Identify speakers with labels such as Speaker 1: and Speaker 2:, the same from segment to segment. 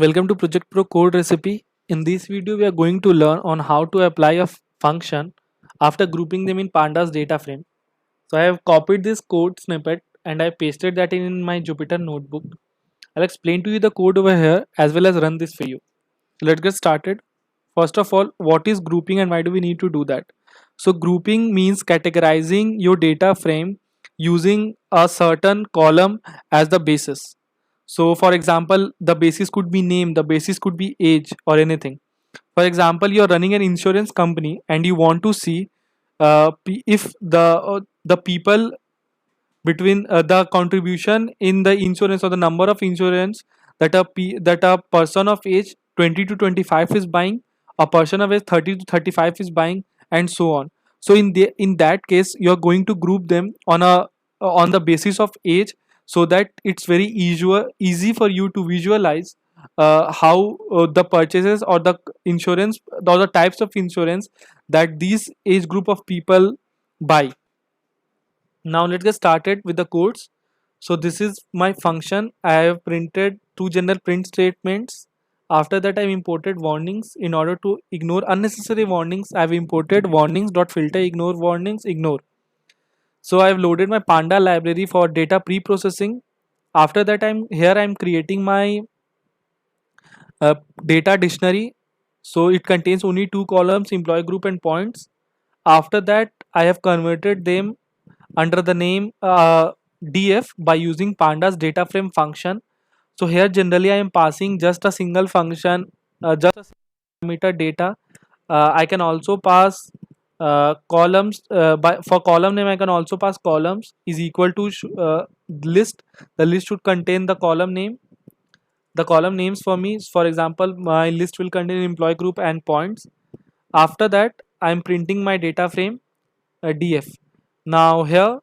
Speaker 1: Welcome to Project Pro Code Recipe. In this video, we are going to learn on how to apply a function after grouping them in pandas data frame. So I have copied this code snippet and I pasted that in my Jupyter notebook. I'll explain to you the code over here as well as run this for you. So let's get started. First of all, what is grouping and why do we need to do that? So grouping means categorizing your data frame using a certain column as the basis. So for example, the basis could be name, the basis could be age or anything. For example, you're running an insurance company and you want to see if the people between the contribution in the insurance or the number of insurance that a person of age 20 to 25 is buying, a person of age 30 to 35 is buying, and so on. So in that case, you're going to group them on the basis of age, so that it's very easy for you to visualize how the purchases or the insurance or the types of insurance that these age group of people buy. Now let's get started with the codes. So this is my function. I have printed two general print statements. After that, I've imported warnings. In order to ignore unnecessary warnings, I've imported warnings.filter ignore warnings ignore. So I've loaded my panda library for data pre-processing. After that, I'm creating my data dictionary. So it contains only two columns, employee group and points. After that, I have converted them under the name df by using pandas data frame function. So here generally I am passing just a single function, just a parameter data. I can also pass columns. For column name I can also pass columns is equal to list. The list should contain the column name. The column names for me, for example, my list will contain employee group and points. After that, I am printing my data frame df. Now here,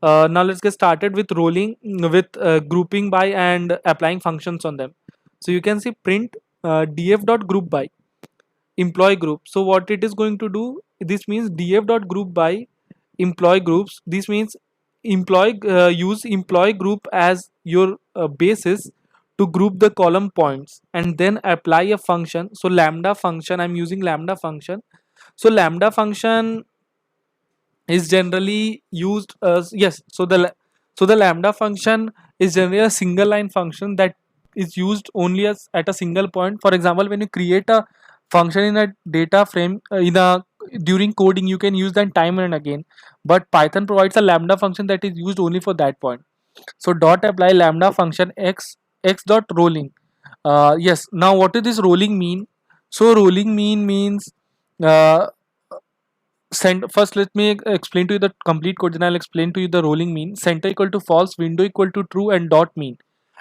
Speaker 1: now let's get started with grouping by and applying functions on them. So you can see print df.group by employee group. So what it is going to do, this means df.group by employee groups. This means use employee group as your basis to group the column points and then apply a function. So lambda function, I'm using lambda function. So lambda function is generally used as, yes, so the lambda function is generally a single line function that is used only as at a single point. For example, when you create a function in a data frame in a during coding, you can use that time and again, but Python provides a lambda function that is used only for that point. So dot apply lambda function x dot rolling. Yes, now what does this rolling mean? So rolling means uh, first let me explain to you the complete code, then I'll explain to you the rolling mean. Center equal to false, window equal to true, and dot mean.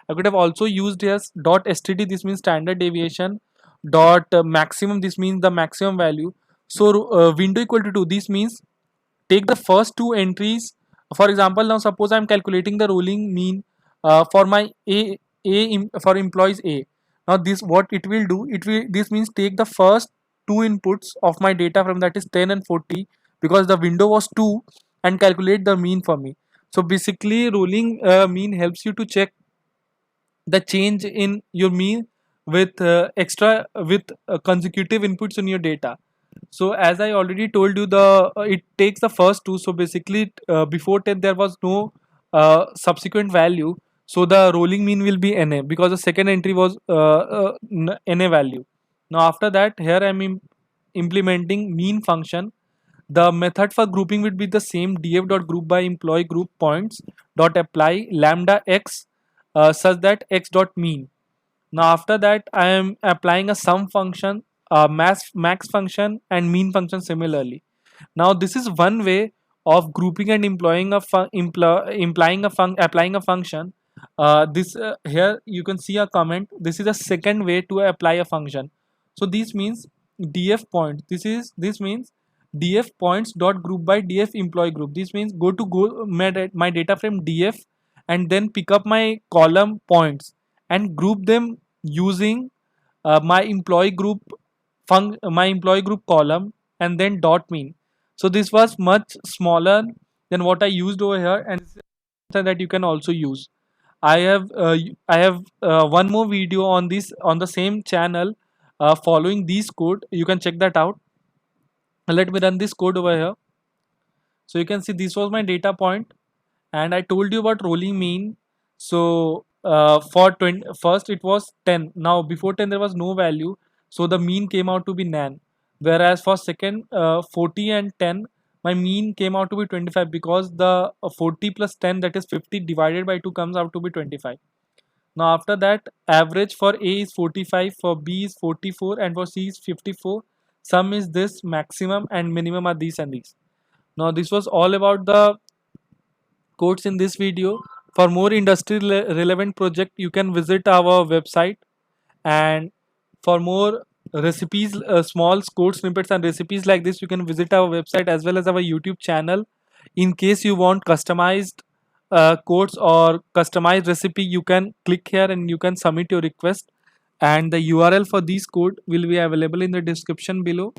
Speaker 1: I could have also used as dot std, this means standard deviation. Dot maximum, this means the maximum value. So window equal to 2, this means take the first two entries. For example, now suppose I'm calculating the rolling mean for my for employees a. Now this what it will do, this means take the first two inputs of my data from, that is 10 and 40, because the window was 2, and calculate the mean for me. So basically rolling mean helps you to check the change in your mean with consecutive inputs in your data. So as I already told you, the it takes the first two. So basically before 10 there was no subsequent value, so the rolling mean will be na, because the second entry was na value. Now after that, here I am implementing mean function. The method for grouping would be the same, df.group by employee group points dot apply lambda x such that x dot mean. Now after that, I am applying a sum function, max function, and mean function similarly. Now this is one way of grouping and employing a applying a function. This Here you can see a comment. This is a second way to apply a function. So this means df point. This means df points dot group by df employee group. This means go my data frame df and then pick up my column points and group them using my employee group column and then dot mean. So this was much smaller than what I used over here, and this is something that you can also use. I have one more video on this on the same channel following these code. You can check that out. Let me run this code over here. So you can see this was my data point, and I told you about rolling mean. So for 20, first it was 10. Now before 10 there was no value, so the mean came out to be nan. Whereas for second 40 and 10, my mean came out to be 25, because the 40 plus 10, that is 50, divided by 2 comes out to be 25. Now after that, average for A is 45, for B is 44, and for C is 54. Sum is this, maximum and minimum are these and these. Now this was all about the codes in this video. For more industry relevant project, you can visit our website, and for more recipes, small code snippets and recipes like this, you can visit our website as well as our YouTube channel. In case you want customized codes or customized recipe, you can click here and you can submit your request, and the URL for this code will be available in the description below.